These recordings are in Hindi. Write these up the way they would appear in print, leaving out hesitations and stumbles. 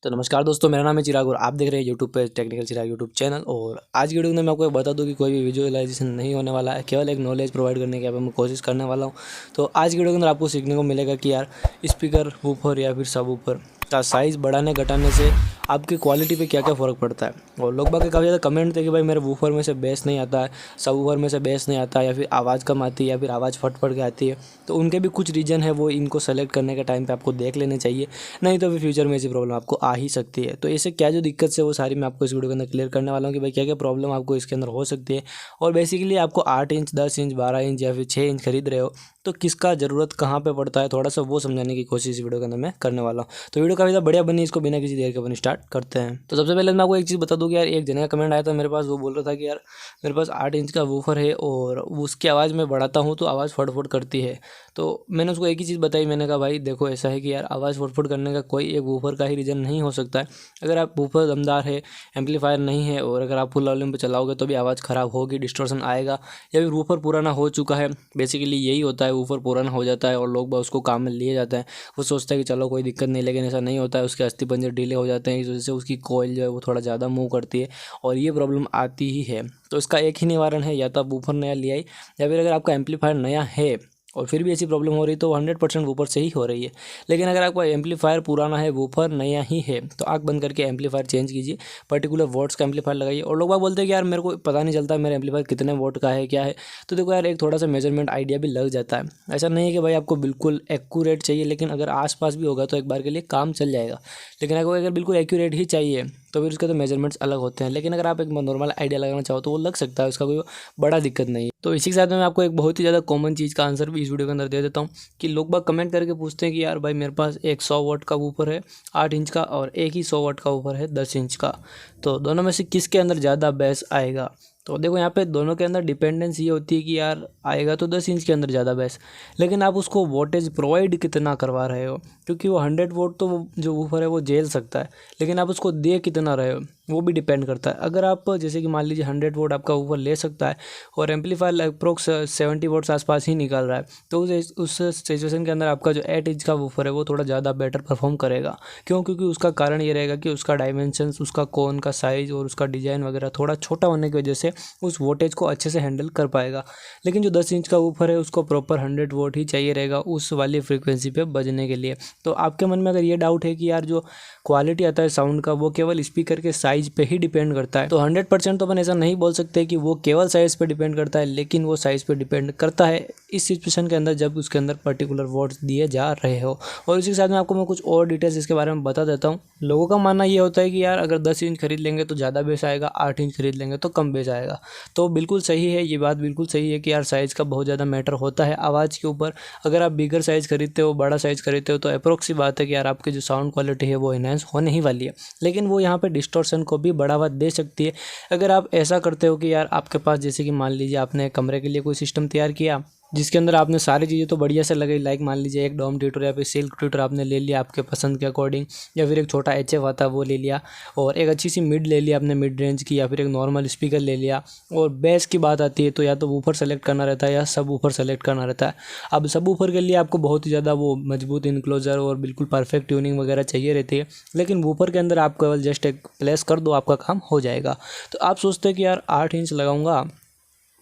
तो नमस्कार दोस्तों, मेरा नाम है चिराग और आप देख रहे हैं यूट्यूब पे टेक्निकल चिराग यूट्यूब चैनल। और आज की वीडियो में मैं आपको बता दूं कि कोई भी विजुअलाइजेशन नहीं होने वाला है, केवल एक नॉलेज प्रोवाइड करने की यहाँ पे मैं कोशिश करने वाला हूं। तो आज की वीडियो के अंदर आपको सीखने को मिलेगा कि यार स्पीकर, वूफर या फिर सब वूफर का साइज़ बढ़ाने घटाने से आपकी क्वालिटी पे क्या क्या फ़र्क पड़ता है। और लोग बाकी काफ़ी ज़्यादा कमेंट थे कि भाई मेरे वूफर में से बेस नहीं आता है, सब वूफर में से बेस नहीं आता है, या फिर आवाज़ कम आती है, या फिर आवाज़ फट फट के आती है। तो उनके भी कुछ रीज़न है, वो इनको सेलेक्ट करने के टाइम पे आपको देख लेने चाहिए, नहीं तो फिर फ्यूचर में ऐसी प्रॉब्लम आपको आ ही सकती है। तो ऐसे क्या जो दिक्कत है वो सारी मैं आपको इस वीडियो के अंदर क्लियर करने वाला हूँ कि भाई क्या क्या प्रॉब्लम आपको इसके अंदर हो सकती है। और बेसिकली आपको 8 इंच, 10 इंच, 12 इंच या फिर 6 इंच खरीद रहे हो तो किसका ज़रूरत कहाँ पे पड़ता है, थोड़ा सा वो समझाने की कोशिश इस वीडियो के अंदर मैं करने वाला हूँ। तो वीडियो काफ़ी ज़्यादा बढ़िया बनी, इसको बिना किसी देर के अपन स्टार्ट करते हैं। तो सबसे पहले मैं आपको एक चीज़ बता दूँ कि यार एक जने का कमेंट आया था मेरे पास, वो बोल रहा था कि यार मेरे पास 8 इंच का वूफर है और उसकी आवाज़ मैं बढ़ाता हूँ तो आवाज़ फट फट करती है। तो मैंने उसको एक ही चीज़ बताई, मैंने कहा भाई देखो ऐसा है कि यार आवाज़ फट फट करने का कोई एक वूफर का ही रीज़न नहीं हो सकता है। अगर आप वूफर दमदार है, एम्पलीफायर नहीं है और अगर आप फुल वॉल्यूम पे चलाओगे तो भी आवाज़ ख़राब होगी, डिस्टॉर्शन आएगा। या फिर वूफर पुराना हो चुका है, बेसिकली यही होता है, वूफर पुराना हो जाता है और लोग उसको काम में लिए जाते हैं। वो सोचते हैं कि चलो कोई दिक्कत नहीं, लेकिन ऐसा नहीं होता है। उसके अस्थि पंजर ढीले हो जाते हैं, इस वजह से उसकी कॉइल जो है वो थोड़ा ज़्यादा मूव करती है और ये प्रॉब्लम आती ही है। तो इसका एक ही निवारण है, या तो आप वूफर नया ले आई, या फिर अगर आपका एम्पलीफायर नया है और फिर भी ऐसी प्रॉब्लम हो रही तो 100% वूफर से ही हो रही है। लेकिन अगर आपका एम्पलीफायर पुराना है, वूफर नया ही है, तो आँख बंद करके एम्पलीफायर चेंज कीजिए, पर्टिकुलर वोट्स का एम्पलीफायर लगाइए। और लोग बाग बोलते हैं कि यार मेरे को पता नहीं चलता मेरा एम्पलीफायर कितने वोट का है, क्या है। तो देखो यार, एक थोड़ा सा मेजरमेंट आइडिया भी लग जाता है। ऐसा नहीं है कि भाई आपको बिल्कुल एक्यूरेट चाहिए, लेकिन अगर आसपास भी होगा तो एक बार के लिए काम चल जाएगा। लेकिन अगर बिल्कुल एक्यूरेट ही चाहिए तो फिर उसके तो मेजरमेंट्स अलग होते हैं। लेकिन अगर आप एक नॉर्मल आइडिया लगाना चाहो तो वो लग सकता है, उसका कोई बड़ा दिक्कत नहीं है। तो इसी के साथ में मैं आपको एक बहुत ही ज़्यादा कॉमन चीज़ का आंसर भी इस वीडियो के अंदर दे देता हूँ कि लोग बाग कमेंट करके पूछते हैं कि यार भाई मेरे पास एक 100 वाट का वूफर है 8 इंच का, और एक ही 100 वाट का वूफर है 10 इंच का, तो दोनों में से किसके अंदर ज़्यादा बेस आएगा। तो देखो यहाँ पे दोनों के अंदर डिपेंडेंस ये होती है कि यार आएगा तो 10 इंच के अंदर ज़्यादा बेस, लेकिन आप उसको वोल्टेज प्रोवाइड कितना करवा रहे हो, क्योंकि वो 100 वोल्ट तो जो वूफर है वो झेल सकता है, लेकिन आप उसको दे कितना रहे हो वो भी डिपेंड करता है। अगर आप जैसे कि मान लीजिए 100 वोल्ट आपका वूफर ले सकता है और एम्पलीफायर अप्रोक्स 70 वोल्ट्स आसपास ही निकाल रहा है, तो उस सिचुएशन के अंदर आपका जो 8 इंच का वूफर है वो थोड़ा ज़्यादा बेटर परफॉर्म करेगा। क्यों? क्योंकि उसका कारण ये रहेगा कि उसका डायमेंशंस, उसका कोन का साइज़ और उसका डिज़ाइन वगैरह थोड़ा छोटा होने की वजह से उस वोल्टेज को अच्छे से हैंडल कर पाएगा। लेकिन जो 10 इंच का वूफर है उसको प्रॉपर 100 वोल्ट ही चाहिए रहेगा उस वाली फ्रीक्वेंसी पे बजने के लिए। तो आपके मन में अगर ये डाउट है कि यार जो क्वालिटी आता है साउंड का वो केवल स्पीकर के साइज़ पे ही डिपेंड करता है, तो 100% तो अपन ऐसा नहीं बोल सकते कि वो केवल साइज़ पे डिपेंड करता है, लेकिन वो साइज़ पे डिपेंड करता है इस सिचुएशन के अंदर जब उसके अंदर पर्टिकुलर वोट्स दिए जा रहे हो। और इसी के साथ में आपको मैं कुछ और डिटेल्स इसके बारे में बता देता हूँ। लोगों का मानना ये होता है कि यार अगर 10 इंच खरीद लेंगे तो ज़्यादा बेस आएगा, 8 इंच खरीद लेंगे तो कम बेस आएगा। तो बिल्कुल सही है, ये बात बिल्कुल सही है कि यार साइज़ का बहुत ज़्यादा मैटर होता है आवाज़ के ऊपर। अगर आप बिगर साइज़ खरीदते हो, बड़ा साइज़ खरीदते हो, तो अप्रोक्स ही बात है कि यार आपकी जो साउंड क्वालिटी है वो इनहेंस होने ही वाली है, लेकिन वो यहाँ पे डिस्टॉर्शन को भी बढ़ावा दे सकती है। अगर आप ऐसा करते हो कि यार आपके पास जैसे कि मान लीजिए आपने कमरे के लिए कोई सिस्टम तैयार किया जिसके अंदर आपने सारी चीज़ें तो बढ़िया से लगाई, लाइक मान लीजिए एक डोम ट्यूटर या फिर सिल्क ट्यूटर आपने ले लिया आपके पसंद के अकॉर्डिंग, या फिर एक छोटा HF आता है वो ले लिया, और एक अच्छी सी मिड ले लिया आपने मिड रेंज की, या फिर एक नॉर्मल स्पीकर ले लिया। और बेस की बात आती है तो या तो वूफर सेलेक्ट करना रहता है या सब वूफर सेलेक्ट करना रहता है। अब सब वूफर के लिए आपको बहुत ही ज़्यादा वो मजबूत इनक्लोजर और बिल्कुल परफेक्ट ट्यूनिंग वगैरह चाहिए रहती है, लेकिन वूफर के अंदर आप केवल जस्ट एक प्लेस कर दो, आपका काम हो जाएगा। तो आप सोचते हैं कि यार 8 इंच लगाऊंगा,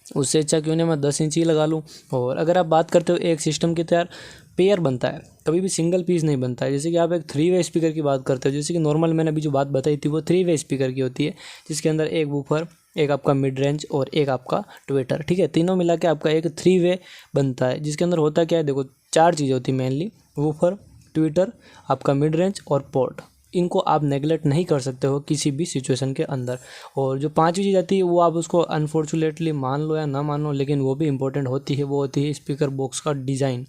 उससे अच्छा क्यों नहीं मैं 10 इंच ही लगा लूँ। और अगर आप बात करते हो एक सिस्टम की, तो यार पेयर बनता है, कभी भी सिंगल पीस नहीं बनता है। जैसे कि आप एक 3 वे स्पीकर की बात करते हो, जैसे कि नॉर्मल मैंने अभी जो बात बताई थी वो 3 वे स्पीकर की होती है, जिसके अंदर एक वूफर, एक आपका मिड रेंज और एक आपका ट्विटर, ठीक है, तीनों मिला के आपका एक 3 वे बनता है, जिसके अंदर होता क्या है, देखो 4 चीज़ें होती है मेनली, वूफर, ट्विटर, आपका मिड रेंज और पोर्ट। इनको आप नेगलेक्ट नहीं कर सकते हो किसी भी सिचुएशन के अंदर। और जो 5वीं चीज़ आती है वो आप उसको अनफॉर्चुनेटली मान लो या ना मानो, लेकिन वो भी इंपॉर्टेंट होती है, वो होती है स्पीकर बॉक्स का डिज़ाइन।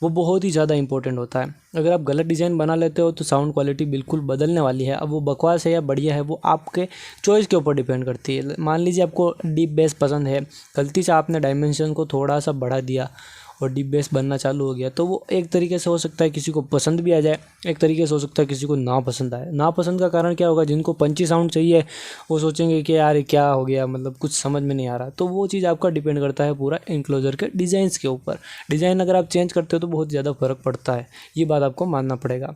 वो बहुत ही ज़्यादा इंपॉर्टेंट होता है। अगर आप गलत डिज़ाइन बना लेते हो तो साउंड क्वालिटी बिल्कुल बदलने वाली है। अब वो बकवास है या बढ़िया है वो आपके चॉइस के ऊपर डिपेंड करती है। मान लीजिए आपको डीप बेस पसंद है, गलती से आपने डायमेंशन को थोड़ा सा बढ़ा दिया और डीप बेस बनना चालू हो गया, तो वो एक तरीके से हो सकता है किसी को पसंद भी आ जाए, एक तरीके से हो सकता है किसी को ना पसंद आए। ना पसंद का कारण क्या होगा, जिनको पंची साउंड चाहिए वो सोचेंगे कि यार क्या हो गया, मतलब कुछ समझ में नहीं आ रहा। तो वो चीज़ आपका डिपेंड करता है पूरा इंक्लोजर के डिज़ाइंस के ऊपर। डिज़ाइन अगर आप चेंज करते हो तो बहुत ज़्यादा फर्क पड़ता है, ये बात आपको मानना पड़ेगा।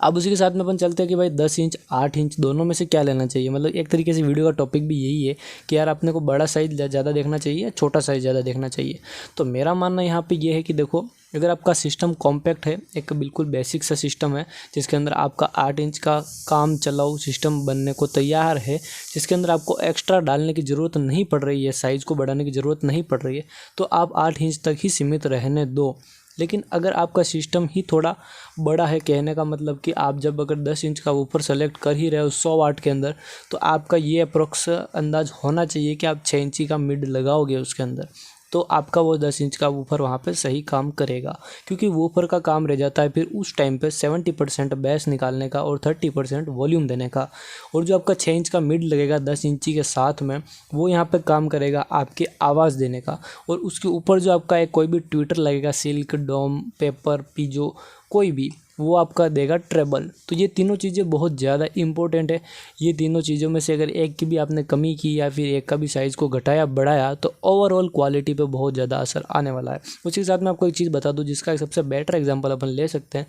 अब उसी के साथ में अपन चलते हैं कि भाई 10 इंच 8 इंच दोनों में से क्या लेना चाहिए। मतलब एक तरीके से वीडियो का टॉपिक भी यही है कि यार अपने को बड़ा साइज़ ज़्यादा देखना चाहिए या छोटा साइज़ ज़्यादा देखना चाहिए। तो मेरा मानना यहाँ पे ये है कि देखो, अगर आपका सिस्टम कॉम्पैक्ट है, एक बिल्कुल बेसिक सा सिस्टम है जिसके अंदर आपका 8 इंच का काम चलाऊ सिस्टम बनने को तैयार है, जिसके अंदर आपको एक्स्ट्रा डालने की ज़रूरत नहीं पड़ रही है, साइज़ को बढ़ाने की ज़रूरत नहीं पड़ रही है, तो आप 8 इंच तक ही सीमित रहने दो। लेकिन अगर आपका सिस्टम ही थोड़ा बड़ा है, कहने का मतलब कि आप जब अगर 10 इंच का ऊपर सेलेक्ट कर ही रहे हो 100 वाट के अंदर, तो आपका ये अप्रोक्स अंदाज होना चाहिए कि आप 6 इंची का मिड लगाओगे उसके अंदर, तो आपका वो 10 इंच का वूफर वहाँ पे सही काम करेगा। क्योंकि वूफर का काम रह जाता है फिर उस टाइम पे 70% बेस निकालने का और 30% वॉल्यूम देने का। और जो आपका 6 इंच का मिड लगेगा 10 इंची के साथ में, वो यहाँ पे काम करेगा आपकी आवाज़ देने का। और उसके ऊपर जो आपका एक कोई भी ट्विटर लगेगा, सिल्क, डोम, पेपर, पिजो, कोई भी, वो आपका देगा ट्रेबल। तो ये तीनों चीज़ें बहुत ज़्यादा इंपॉर्टेंट है। ये तीनों चीज़ों में से अगर एक की भी आपने कमी की या फिर एक का भी साइज़ को घटाया बढ़ाया, तो ओवरऑल क्वालिटी पे बहुत ज़्यादा असर आने वाला है। उसी के साथ मैं आपको एक चीज़ बता दूं जिसका एक सबसे बेटर एग्जांपल अपन ले सकते हैं,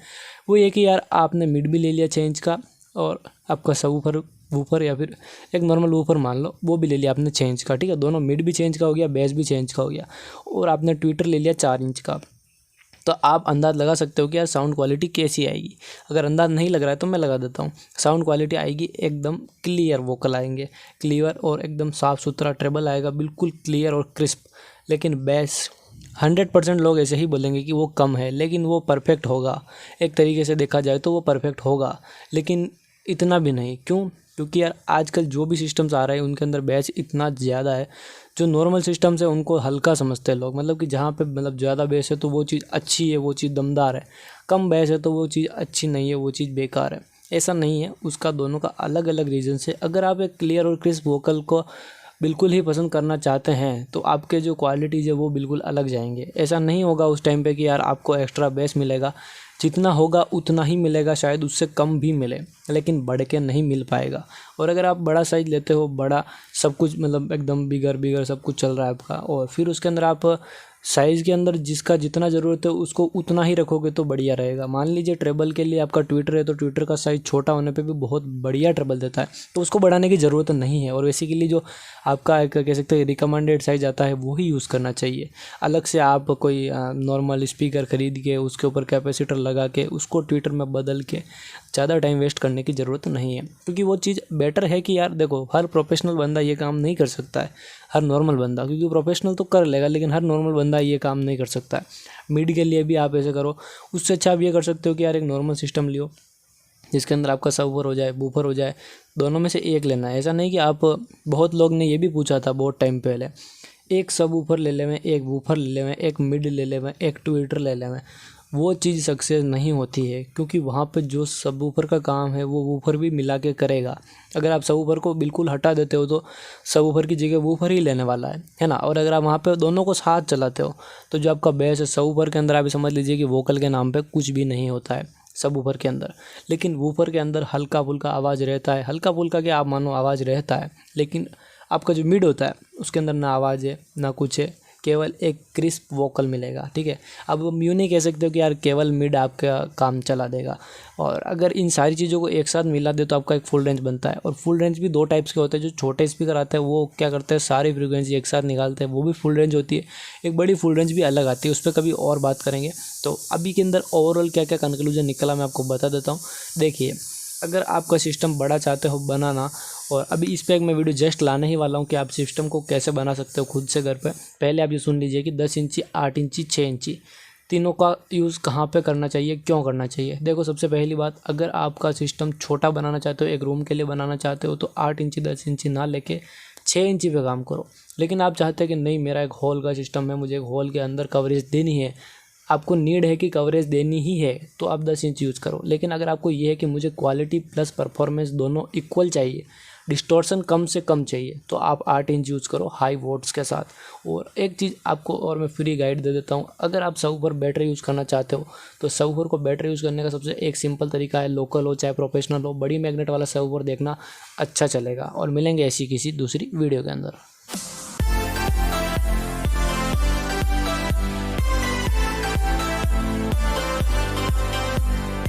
वो ये कि यार आपने मिड भी ले लिया 6 इंच का, और आपका सबवूफर वूफर या फिर एक नॉर्मल वूफर मान लो, वो भी ले लिया आपने 6 इंच का, ठीक है, दोनों मिड भी 6 इंच का हो गया, बेस भी 6 इंच का हो गया, और आपने ट्विटर ले लिया 4 इंच का। तो आप अंदाज़ लगा सकते हो कि यार साउंड क्वालिटी कैसी आएगी। अगर अंदाज़ नहीं लग रहा है तो मैं लगा देता हूँ। साउंड क्वालिटी आएगी एकदम क्लियर, वोकल आएंगे क्लियर और एकदम साफ़ सुथरा ट्रेबल आएगा, बिल्कुल क्लियर और क्रिस्प। लेकिन बेस 100% लोग ऐसे ही बोलेंगे कि वो कम है, लेकिन वो परफेक्ट होगा। एक तरीके से देखा जाए तो वो परफेक्ट होगा, लेकिन इतना भी नहीं। क्यों? क्योंकि यार आजकल जो भी सिस्टम्स आ रहे हैं उनके अंदर बेस इतना ज़्यादा है। जो नॉर्मल सिस्टम्स है उनको हल्का समझते हैं लोग, मतलब कि जहाँ पे मतलब ज़्यादा बेस है तो वो चीज़ अच्छी है, वो चीज़ दमदार है, कम बेस है तो वो चीज़ अच्छी नहीं है, वो चीज़ बेकार है। ऐसा नहीं है, उसका दोनों का अलग अलग रीज़न है। अगर आप एक क्लियर और क्रिस्प वोकल को बिल्कुल ही पसंद करना चाहते हैं तो आपके जो क्वालिटीज़ है वो बिल्कुल अलग जाएंगे। ऐसा नहीं होगा उस टाइम पे कि यार आपको एक्स्ट्रा बेस मिलेगा, जितना होगा उतना ही मिलेगा, शायद उससे कम भी मिले, लेकिन बढ़ के नहीं मिल पाएगा। और अगर आप बड़ा साइज़ लेते हो, बड़ा सब कुछ मतलब एकदम बिगर सब कुछ चल रहा है आपका, और फिर उसके अंदर आप साइज़ के अंदर जिसका जितना ज़रूरत है उसको उतना ही रखोगे तो बढ़िया रहेगा। मान लीजिए ट्रेबल के लिए आपका ट्विटर है तो ट्विटर का साइज़ छोटा होने पे भी बहुत बढ़िया ट्रेबल देता है, तो उसको बढ़ाने की ज़रूरत नहीं है। और बेसिकली जो आपका एक कह सकते हैं रिकमेंडेड साइज़ आता है वो ही यूज़ करना चाहिए। अलग से आप कोई नॉर्मल स्पीकर ख़रीद के उसके ऊपर कैपेसिटर लगा के उसको ट्विटर में बदल के ज़्यादा टाइम वेस्ट करने की ज़रूरत नहीं है। क्योंकि वो चीज़ बेटर है कि यार देखो, हर प्रोफेशनल बंदा ये काम नहीं कर सकता है, हर नॉर्मल बंदा, क्योंकि प्रोफेशनल तो कर लेगा लेकिन हर नॉर्मल बंदा ये काम नहीं कर सकता है। मिड के लिए भी आप ऐसे करो, उससे अच्छा आप ये कर सकते हो कि यार एक नॉर्मल सिस्टम लियो जिसके अंदर आपका सबवूफर हो जाए, बूफर हो जाए, दोनों में से एक लेना है। ऐसा नहीं कि आप, बहुत लोग ने ये भी पूछा था बहुत टाइम पहले, एक सबवूफर ले लेवें, एक बूफर ले लेवें, एक मिड ले लेवें, एक ट्विटर ले लेवें। वो चीज़ सक्सेस नहीं होती है, क्योंकि वहाँ पे जो सबवूफर का काम है वो वूफर भी मिला के करेगा। अगर आप सबवूफर को बिल्कुल हटा देते हो तो सबवूफर की जगह वूफर ही लेने वाला है ना। और अगर आप वहाँ पे दोनों को साथ चलाते हो तो जो आपका बेस है सबवूफर के अंदर, आप समझ लीजिए कि वोकल के नाम पे कुछ भी नहीं होता है सबवूफर के अंदर। लेकिन वूफर के अंदर हल्का फुल्का आवाज़ रहता है, हल्का फुल्का क्या आप मानो आवाज़ रहता है, लेकिन आपका जो मिड होता है उसके अंदर ना आवाज़ है ना कुछ है, केवल एक क्रिस्प वोकल मिलेगा, ठीक है। अब हम यूँ नहीं कह सकते हो कि यार केवल मिड आपका काम चला देगा। और अगर इन सारी चीज़ों को एक साथ मिला दे तो आपका एक फुल रेंज बनता है। और फुल रेंज भी दो टाइप्स के होते हैं। जो छोटे स्पीकर आते हैं वो क्या करते हैं, सारी फ्रीक्वेंसी एक साथ निकालते हैं, वो भी फुल रेंज होती है। एक बड़ी फुल रेंज भी अलग आती है, उस पर कभी और बात करेंगे। तो अभी के अंदर ओवरऑल क्या क्या कंक्लूजन निकला मैं आपको बता देता हूँ। देखिए, अगर आपका सिस्टम बड़ा चाहते हो बनाना, और अभी इस पर एक मैं वीडियो जस्ट लाने ही वाला हूँ कि आप सिस्टम को कैसे बना सकते हो खुद से घर पे। पहले आप ये सुन लीजिए कि 10 इंची, 8 इंची, 6 इंची तीनों का यूज़ कहाँ पे करना चाहिए, क्यों करना चाहिए। देखो, सबसे पहली बात, अगर आपका सिस्टम छोटा बनाना चाहते हो, एक रूम के लिए बनाना चाहते हो, तो 8 इंची 10 इंची ना लेके 6 इंची पे काम करो। लेकिन आप चाहते हैं कि नहीं, मेरा एक हॉल का सिस्टम है, मुझे एक हॉल के अंदर कवरेज देनी है, आपको नीड है कि कवरेज देनी ही है, तो आप 10 इंच यूज़ करो। लेकिन अगर आपको ये है कि मुझे क्वालिटी प्लस परफॉर्मेंस दोनों इक्वल चाहिए, डिस्टॉर्शन कम से कम चाहिए, तो आप 8 इंच यूज़ करो हाई वोट्स के साथ। और एक चीज़ आपको और मैं फ्री गाइड दे देता हूँ, अगर आप सबवूफर बैटरी यूज़ करना चाहते हो तो सबवूफर को बैटरी यूज़ करने का सबसे एक सिंपल तरीका है, लोकल हो चाहे प्रोफेशनल हो, बड़ी मैग्नेट वाला सबवूफर देखना, अच्छा चलेगा। और मिलेंगे ऐसी किसी दूसरी वीडियो के अंदर।